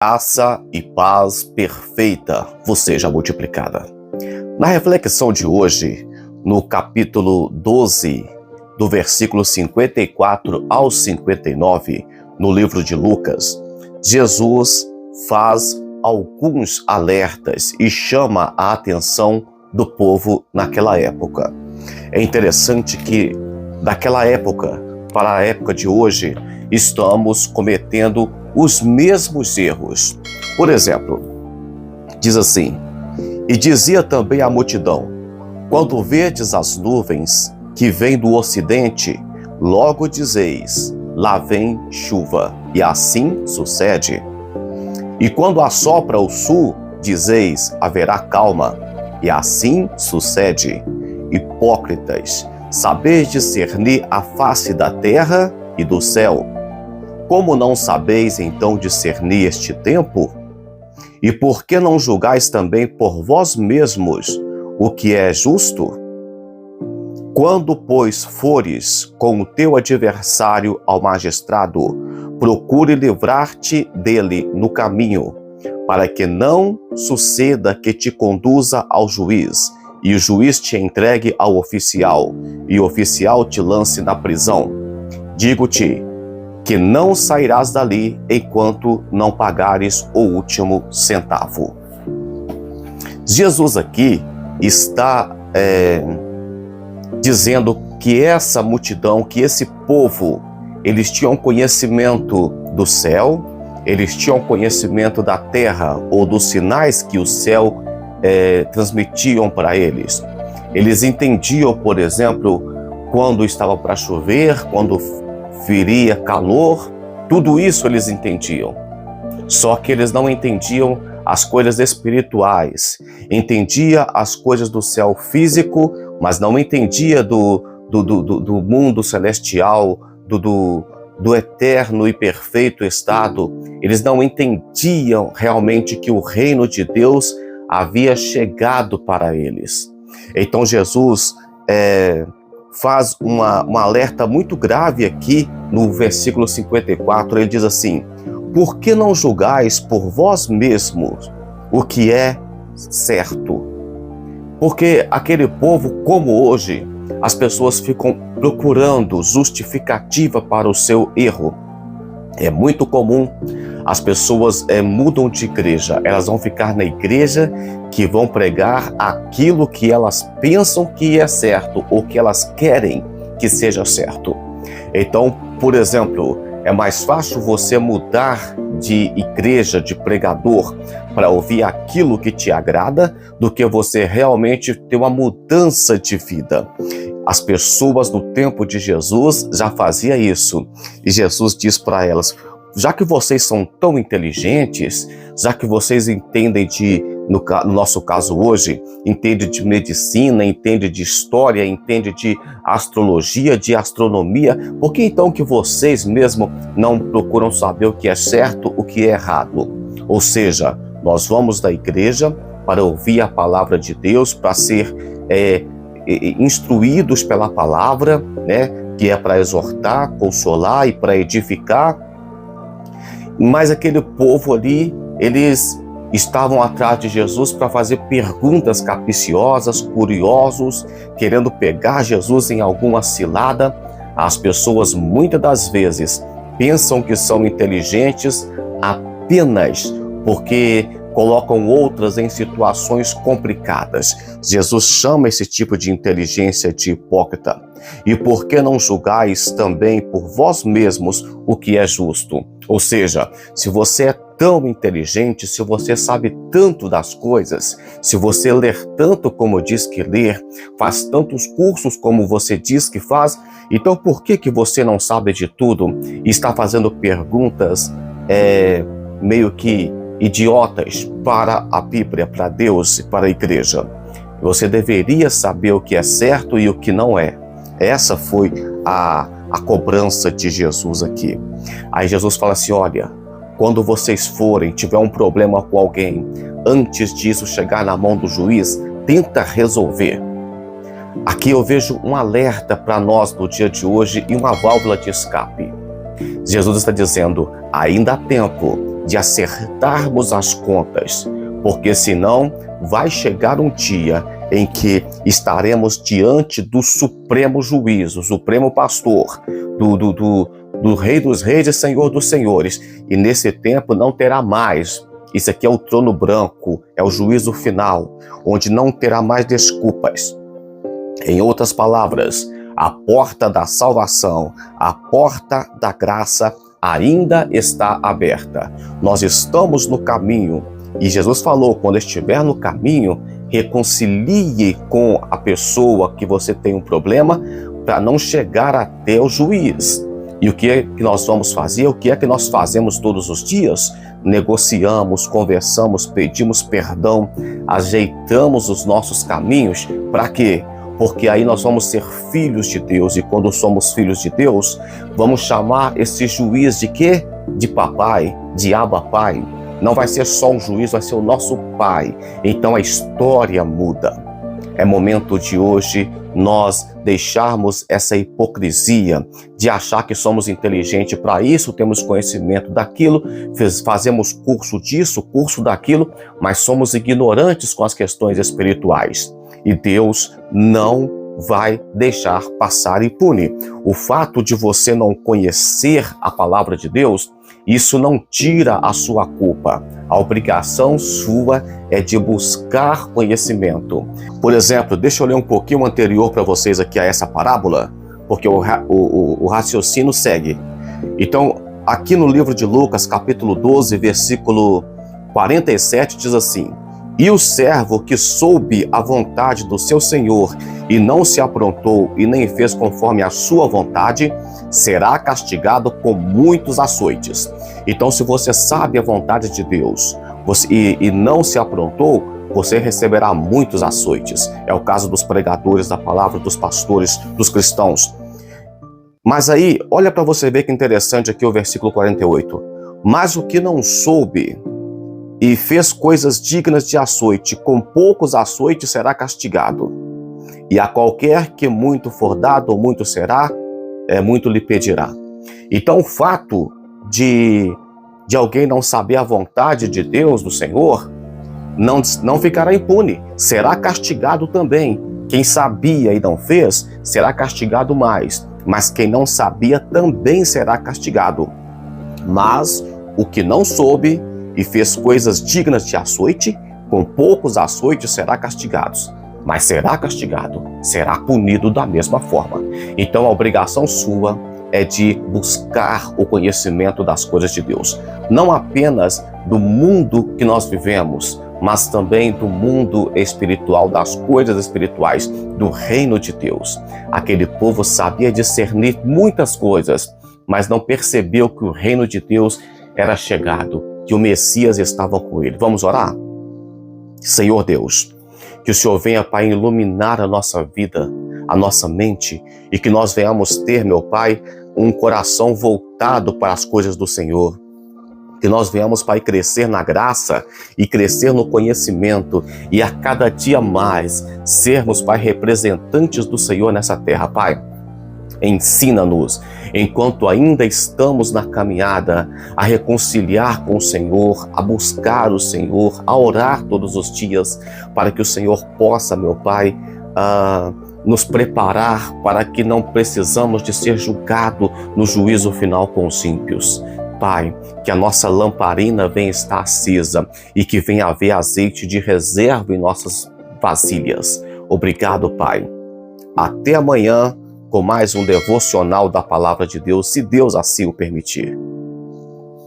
Graça e paz perfeita vos seja multiplicada. Na reflexão de hoje, no capítulo 12, do versículo 54 ao 59, no livro de Lucas, Jesus faz alguns alertas e chama a atenção do povo naquela época. É interessante que, daquela época para a época de hoje, estamos cometendo os mesmos erros. Por exemplo, diz assim: e dizia também a multidão: quando verdes as nuvens que vêm do ocidente, logo dizeis, lá vem chuva, e assim sucede. E quando assopra o sul, dizeis, haverá calma, e assim sucede. Hipócritas, sabeis discernir a face da terra e do céu. Como não sabeis então discernir este tempo? E por que não julgais também por vós mesmos o que é justo? Quando, pois, fores com o teu adversário ao magistrado, procure livrar-te dele no caminho, para que não suceda que te conduza ao juiz, e o juiz te entregue ao oficial, e o oficial te lance na prisão. Digo-te que não sairás dali enquanto não pagares o último centavo. Jesus aqui está dizendo que essa multidão, que esse povo, eles tinham conhecimento do céu, eles tinham conhecimento da terra ou dos sinais que o céu transmitiam para eles. Eles entendiam, por exemplo, quando estava para chover, quando viria calor, tudo isso eles entendiam. Só que eles não entendiam as coisas espirituais. Entendia as coisas do céu físico, mas não entendia do mundo celestial, do eterno e perfeito estado. Eles não entendiam realmente que o reino de Deus havia chegado para eles. Então Jesus faz um alerta muito grave aqui no versículo 54. Ele diz assim: por que não julgais por vós mesmos o que é certo? Porque aquele povo, como hoje, as pessoas ficam procurando justificativa para o seu erro. É muito comum, as pessoas mudam de igreja, elas vão ficar na igreja que vão pregar aquilo que elas pensam que é certo ou que elas querem que seja certo. Então, por exemplo, é mais fácil você mudar de igreja, de pregador, para ouvir aquilo que te agrada, do que você realmente ter uma mudança de vida. As pessoas no tempo de Jesus já faziam isso. E Jesus diz para elas: já que vocês são tão inteligentes, já que vocês entendem no nosso caso hoje, entende de medicina, entende de história, entende de astrologia, de astronomia, por que então que vocês mesmo não procuram saber o que é certo, o que é errado? Ou seja, nós vamos da igreja para ouvir a palavra de Deus, para ser instruídos pela palavra, né, que é para exortar, consolar e para edificar. Mas aquele povo ali, eles estavam atrás de Jesus para fazer perguntas capciosas, curiosos, querendo pegar Jesus em alguma cilada. As pessoas muitas das vezes pensam que são inteligentes apenas porque colocam outras em situações complicadas. Jesus chama esse tipo de inteligência de hipócrita. E por que não julgais também por vós mesmos o que é justo? Ou seja, se você é tão inteligente, se você sabe tanto das coisas, se você ler tanto como diz que ler, faz tantos cursos como você diz que faz, então por que você não sabe de tudo e está fazendo perguntas meio que idiotas para a Bíblia, para Deus e para a igreja? Você deveria saber o que é certo e o que não é. Essa foi a cobrança de Jesus aqui. Aí Jesus fala assim: olha, quando vocês tiver um problema com alguém, antes disso chegar na mão do juiz, tenta resolver. Aqui eu vejo um alerta para nós no dia de hoje e uma válvula de escape. Jesus está dizendo: ainda há tempo, de acertarmos as contas, porque senão vai chegar um dia em que estaremos diante do supremo juízo, supremo pastor, do Rei dos Reis e Senhor dos Senhores, e nesse tempo não terá mais. Isso aqui é o trono branco, é o juízo final, onde não terá mais desculpas. Em outras palavras, a porta da salvação, a porta da graça ainda está aberta. Nós estamos no caminho e Jesus falou, quando estiver no caminho, reconcilie com a pessoa que você tem um problema para não chegar até o juiz. E o que é que nós vamos fazer? O que é que nós fazemos todos os dias? Negociamos, conversamos, pedimos perdão, ajeitamos os nossos caminhos. Para quê? Porque aí nós vamos ser filhos de Deus, e quando somos filhos de Deus, vamos chamar esse juiz de quê? De papai, de Abba Pai. Não vai ser só um juiz, vai ser o nosso pai. Então a história muda. É momento de hoje nós deixarmos essa hipocrisia de achar que somos inteligentes, para isso temos conhecimento daquilo, fazemos curso disso, curso daquilo, mas somos ignorantes com as questões espirituais. E Deus não vai deixar passar impune. O fato de você não conhecer a palavra de Deus, isso não tira a sua culpa. A obrigação sua é de buscar conhecimento. Por exemplo, deixa eu ler um pouquinho anterior para vocês aqui a essa parábola, porque o raciocínio segue. Então, aqui no livro de Lucas, capítulo 12, versículo 47, diz assim: "E o servo que soube a vontade do seu senhor e não se aprontou e nem fez conforme a sua vontade, será castigado com muitos açoites." Então, se você sabe a vontade de Deus e não se aprontou, você receberá muitos açoites. É o caso dos pregadores da palavra, dos pastores, dos cristãos. Mas aí, olha para você ver que interessante aqui o versículo 48. "Mas o que não soube e fez coisas dignas de açoite, com poucos açoites será castigado. E a qualquer que muito for dado, muito será, muito lhe pedirá." Então o fato de alguém não saber a vontade de Deus, do Senhor, não ficará impune, será castigado também. Quem sabia e não fez, será castigado mais, mas quem não sabia também será castigado. Mas o que não soube e fez coisas dignas de açoite, com poucos açoites será castigado. Mas será castigado, será punido da mesma forma. Então a obrigação sua é de buscar o conhecimento das coisas de Deus. Não apenas do mundo que nós vivemos, mas também do mundo espiritual, das coisas espirituais, do reino de Deus. Aquele povo sabia discernir muitas coisas, mas não percebeu que o reino de Deus era chegado, que o Messias estava com ele. Vamos orar? Senhor Deus, que o Senhor venha, Pai, iluminar a nossa vida, a nossa mente, e que nós venhamos ter, meu Pai, um coração voltado para as coisas do Senhor. Que nós venhamos, Pai, crescer na graça e crescer no conhecimento, e a cada dia mais sermos, Pai, representantes do Senhor nessa terra, Pai. Ensina-nos, enquanto ainda estamos na caminhada, a reconciliar com o Senhor, a buscar o Senhor, a orar todos os dias, para que o Senhor possa, meu Pai, nos preparar para que não precisamos de ser julgado no juízo final com os ímpios. Pai, que a nossa lamparina venha estar acesa e que venha haver azeite de reserva em nossas vasilhas. Obrigado, Pai. Até amanhã com mais um devocional da Palavra de Deus, se Deus assim o permitir.